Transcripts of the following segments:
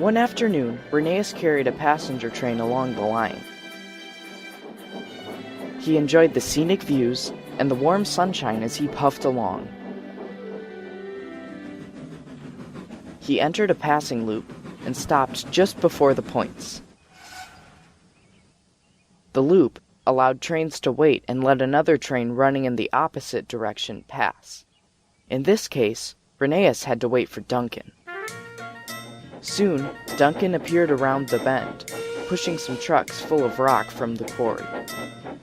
One afternoon, Rheneas carried a passenger train along the line. He enjoyed the scenic views and the warm sunshine as he puffed along. He entered a passing loop and stopped just before the points. The loop allowed trains to wait and let another train running in the opposite direction pass. In this case, Rheneas had to wait for Duncan. Soon, Duncan appeared around the bend, pushing some trucks full of rock from the quarry.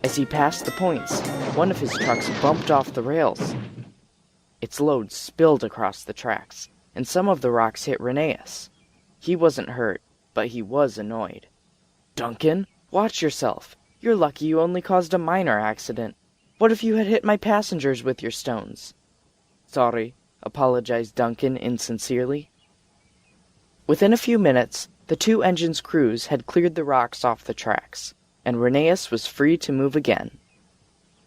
As he passed the points, one of his trucks bumped off the rails. Its load spilled across the tracks, and some of the rocks hit Rheneas. He wasn't hurt, but he was annoyed. "Duncan, watch yourself. You're lucky you only caused a minor accident. What if you had hit my passengers with your stones?" "Sorry," apologized Duncan insincerely. Within a few minutes, the two engines' crews had cleared the rocks off the tracks, and Rheneas was free to move again.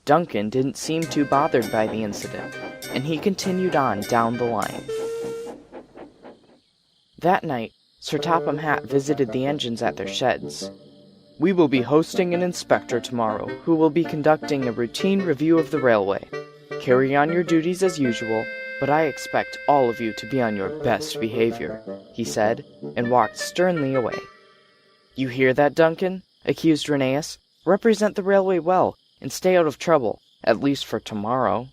Duncan didn't seem too bothered by the incident, and he continued on down the line. That night, Sir Topham Hatt visited the engines at their sheds. "We will be hosting an inspector tomorrow who will be conducting a routine review of the railway. Carry on your duties as usual, but I expect all of you to be on your best behavior," he said, and walked sternly away. "You hear that, Duncan?" accused Rheneas. "Represent the railway well, and stay out of trouble, at least for tomorrow."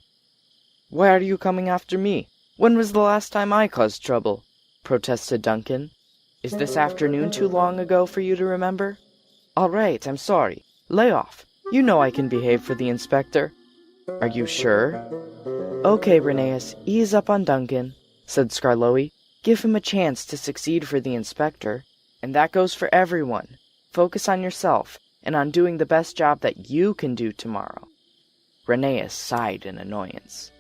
"Why are you coming after me? When was the last time I caused trouble?" protested Duncan. "Is this afternoon too long ago for you to remember? All right, I'm sorry. Lay off. You know I can behave for the inspector." "Are you sure?" "Okay, Rheneas, ease up on Duncan," said Skarloey. "Give him a chance to succeed for the inspector. And that goes for everyone. Focus on yourself, and on doing the best job that you can do tomorrow." Rheneas sighed in annoyance.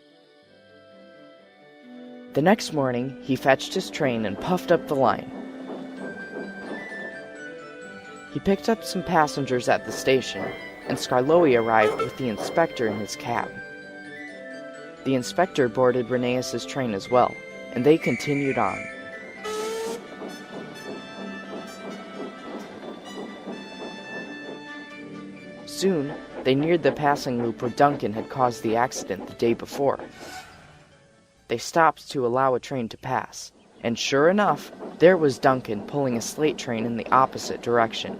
The next morning, he fetched his train and puffed up the line. He picked up some passengers at the station, and Skarloey arrived with the inspector in his cab. The inspector boarded Rheneas's train as well, and they continued on. Soon, they neared the passing loop where Duncan had caused the accident the day before. They stopped to allow a train to pass, and sure enough, there was Duncan pulling a slate train in the opposite direction.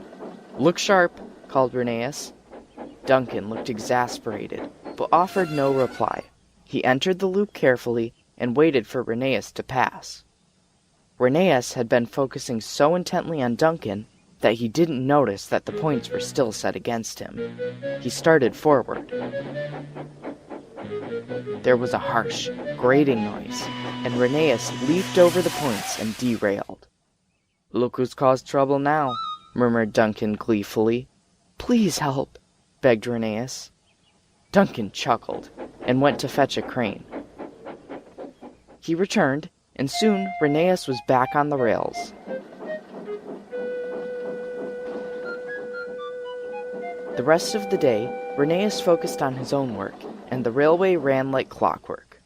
"Look sharp," called Rheneas. Duncan looked exasperated, but offered no reply. He entered the loop carefully and waited for Rheneas to pass. Rheneas had been focusing so intently on Duncan that he didn't notice that the points were still set against him. He started forward. There was a harsh, grating noise, and Rheneas leaped over the points and derailed. "Look who's caused trouble now," murmured Duncan gleefully. "Please help," begged Rheneas. Duncan chuckled and went to fetch a crane. He returned, and soon Rheneas was back on the rails. The rest of the day, Rheneas focused on his own work, and the railway ran like clockwork.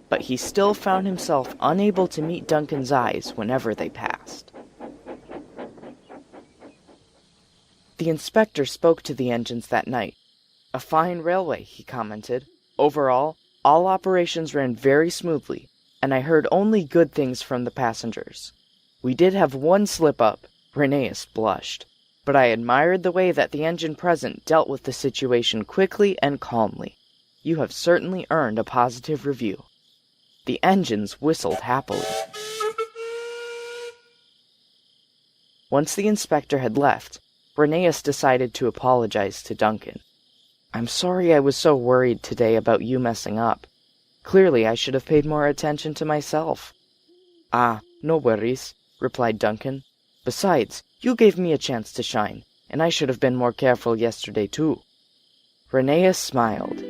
But he still found himself unable to meet Duncan's eyes whenever they passed. The inspector spoke to the engines that night. "A fine railway," he commented. "Overall, all operations ran very smoothly, and I heard only good things from the passengers. We did have one slip-up," Rheneas blushed, "but I admired the way that the engine present dealt with the situation quickly and calmly. You have certainly earned a positive review." The engines whistled happily. Once the inspector had left, Rheneas decided to apologize to Duncan. "I'm sorry I was so worried today about you messing up. Clearly I should have paid more attention to myself." "Ah, no worries," replied Duncan. "Besides, you gave me a chance to shine, and I should have been more careful yesterday too." Rheneas smiled.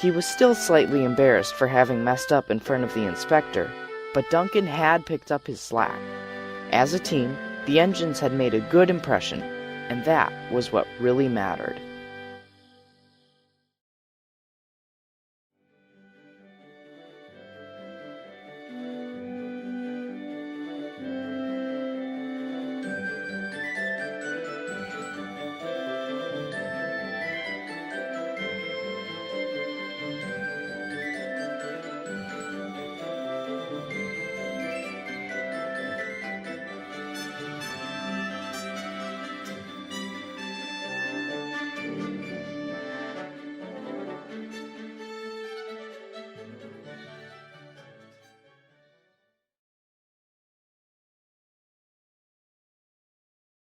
He was still slightly embarrassed for having messed up in front of the inspector, but Duncan had picked up his slack. As a team, the engines had made a good impression, and that was what really mattered.